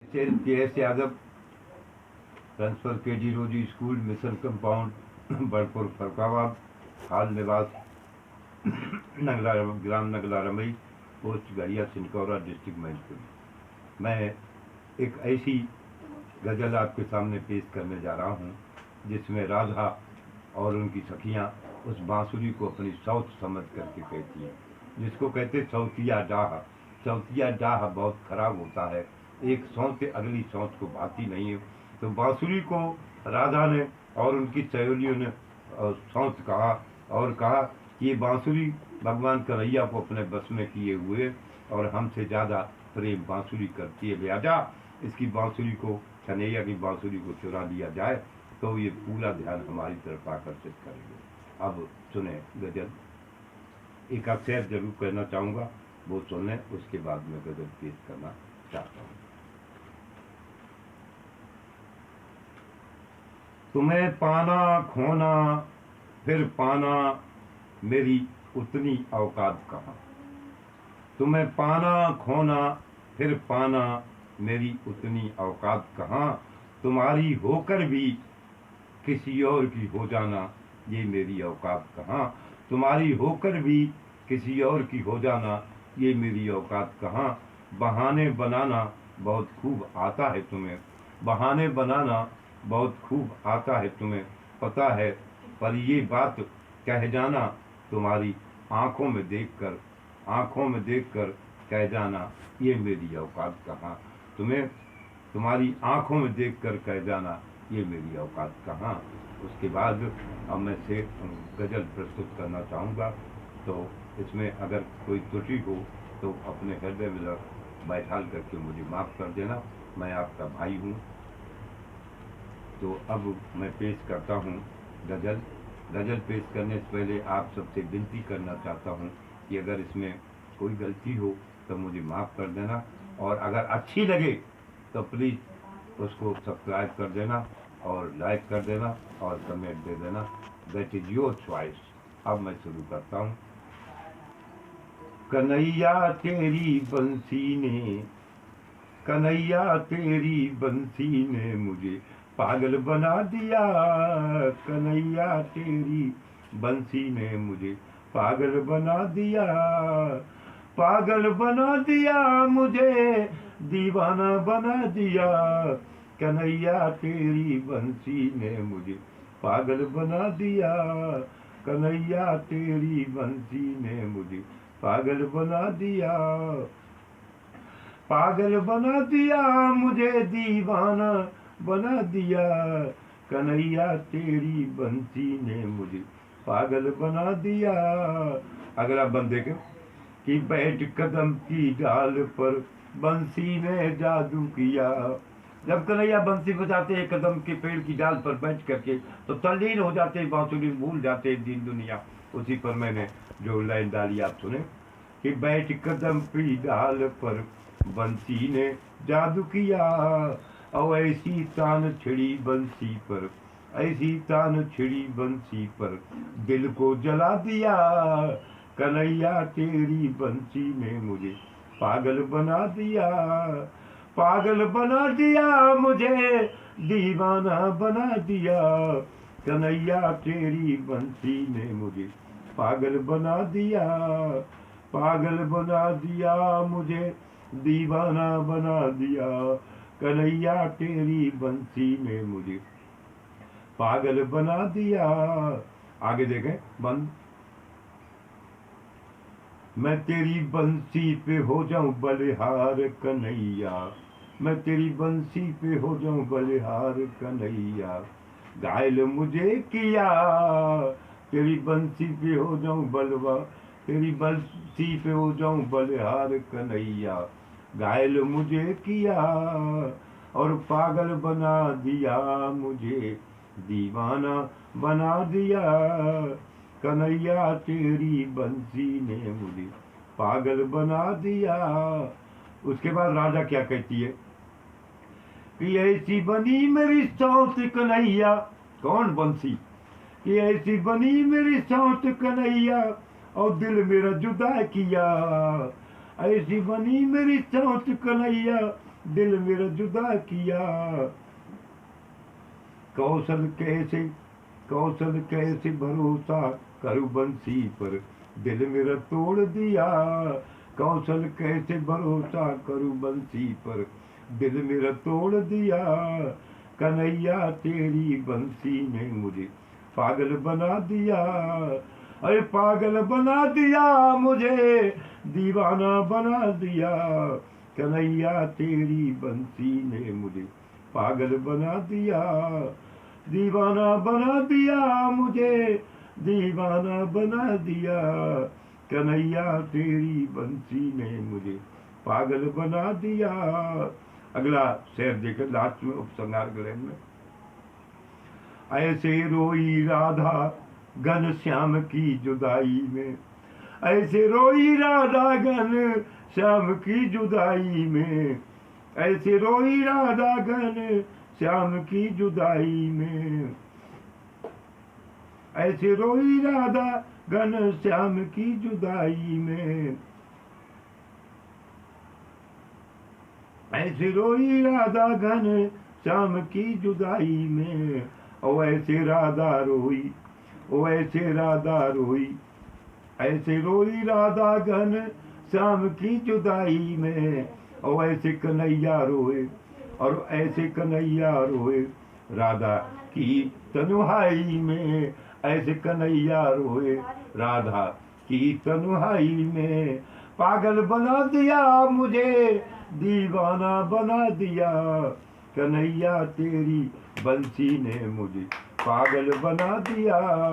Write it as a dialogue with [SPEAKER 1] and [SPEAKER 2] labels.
[SPEAKER 1] PS Yadav, transfer KG रोजी school, mission compound, Badpur, Farrukhabad, हाल निवास नगला, ग्राम Nagla Ramai, post गड़िया, सिनकौरा, डिस्ट्रिक्ट महेशपुर। मैं एक ऐसी गज़ल आपके सामने पेश करने जा रहा हूँ जिसमें राधा और उनकी सखियाँ उस बांसुरी को अपनी सौत समझ करके कहती हैं, जिसको कहते सौतिया डाह। सौतिया डाह बहुत खराब होता है, एक सौत से अगली सौत को भाती नहीं है। तो बांसुरी को राधा ने और उनकी सहेलियों ने सौत कहा और कहा कि ये बांसुरी भगवान कन्हैया को अपने बस में किए हुए और हमसे ज़्यादा प्रेम बांसुरी करती है, लिहाजा इसकी बांसुरी को, कन्हैया की बांसुरी को चुरा लिया जाए तो ये पूरा ध्यान हमारी तरफ आकर्षित करेंगे। अब सुने गजल, एक अक्षर जरूर कहना चाहूँगा, वो सुने, उसके बाद मैं गजल पेश करना चाहता हूँ। तुम्हें पाना खोना फिर पाना, मेरी उतनी औकात कहाँ। तुम्हें पाना खोना फिर पाना, मेरी उतनी औकात कहाँ। तुम्हारी होकर भी किसी और की हो जाना, ये मेरी औकात कहाँ। तुम्हारी होकर भी किसी और की हो जाना, ये मेरी औकात कहाँ। बहाने बनाना बहुत खूब आता है तुम्हें, बहाने बनाना बहुत खूब आता है तुम्हें, पता है, पर ये बात कह जाना तुम्हारी आंखों में देखकर, आंखों में देखकर कह जाना, ये मेरी औकात कहाँ। तुम्हें तुम्हारी आंखों में देखकर कह जाना, ये मेरी औकात कहाँ। उसके बाद अब मैं से गज़ल प्रस्तुत करना चाहूँगा, तो इसमें अगर कोई त्रुटि हो तो अपने हृदय में बैठाल करके मुझे माफ़ कर देना, मैं आपका भाई हूँ। तो अब मैं पेश करता हूँ गज़ल। गज़ल पेश करने से पहले आप सबसे विनती करना चाहता हूँ कि अगर इसमें कोई गलती हो तो मुझे माफ़ कर देना, और अगर अच्छी लगे तो प्लीज़ उसको सब्सक्राइब कर देना और लाइक कर देना और कमेंट दे देना। That is your choice. अब मैं शुरू करता हूँ। कन्हैया तेरी बंसी ने, कन्हैया तेरी बंसी ने मुझे पागल बना दिया। कन्हैया तेरी बंसी ने मुझे पागल बना दिया, पागल बना दिया, मुझे दीवाना बना दिया। कन्हैया तेरी बंसी ने मुझे पागल बना दिया, कन्हैया तेरी बंसी ने मुझे पागल बना दिया, पागल बना दिया, मुझे दीवाना बना दिया। कन्हैया तेरी बंसी ने मुझे पागल बना दिया। अगला बंद देखे कि बैठ कदम की डाल पर बंसी ने जादू किया। जब कन्हैया बंसी बजाते हैं कदम के पेड़ की डाल पर बैठ करके तो तल्लीन हो जाते हैं, बांसुरी भूल जाते हैं दिन दुनिया। उसी पर मैंने जो लाइन डाली आप सुने कि बैठ कदम की डाल पर बंसी ने जादू किया, और ऐसी तान छिड़ी बंसी पर, ऐसी तान छिड़ी बंसी पर, दिल को जला दिया। कन्हैया तेरी बंसी ने मुझे पागल बना दिया, पागल बना दिया, मुझे दीवाना बना दिया। कन्हैया तेरी बंसी ने मुझे पागल बना दिया, पागल बना दिया, मुझे दीवाना बना दिया। कन्हैया तेरी बंसी ने मुझे पागल बना दिया। आगे देखें बंद। मैं तेरी बंसी पे हो जाऊं बलिहार कन्हैया, मैं तेरी बंसी पे हो जाऊं बलिहार कन्हैया। घायल मुझे किया, तेरी बंसी पे हो जाऊं बलवा, तेरी बंसी पे हो जाऊं बलिहार कन्हैया। घायल मुझे किया और पागल बना दिया, मुझे दीवाना बना दिया। कन्हैया तेरी बंसी ने मुझे पागल बना दिया। उसके बाद राजा क्या कहती है कि ऐसी बनी मेरी सौत कन्हैया, कौन बंसी, कि ऐसी बनी मेरी सौत कन्हैया और दिल मेरा जुदा किया। ऐसी बनी मेरी सौत कन्हैया दिल मेरा जुदा किया। कौशल कैसे भरोसा करूं बंसी पर, दिल मेरा तोड़ दिया। कौशल कैसे भरोसा करूं बंसी पर, दिल मेरा तोड़ दिया। कन्हैया तेरी बंसी ने मुझे पागल बना दिया। अरे पागल बना दिया मुझे, दीवाना बना दिया। कन्हैया तेरी बंसी ने मुझे पागल बना दिया। दीवाना बना दिया मुझे, दीवाना बना दिया। कन्हैया तेरी बंसी ने मुझे पागल बना दिया। अगला शेर देखकर लास्ट में उपसंहार ग्रहण में, ऐसे रोई राधा घन श्याम की जुदाई में, ऐसे रोई राधा घन श्याम की जुदाई में, ऐसे रोई राधा घन श्याम की जुदाई में, ऐसे रोई राधा घन श्याम की जुदाई में, ऐसे रोई राधा घन श्याम की जुदाई में। ओ ऐसे राधा रोई, ओ ऐसे राधा रोई, ऐसे रोई राधा घन श्याम की जुदाई में। ओ ऐसे कन्हैया रोए, और ऐसे कन्हैया रोए राधा की तन्हाई में। ऐसे कन्हैया रोए राधा की तन्हाई में। पागल बना दिया मुझे, दीवाना बना दिया। कन्हैया तेरी बंसी ने मुझे पागल बना दिया।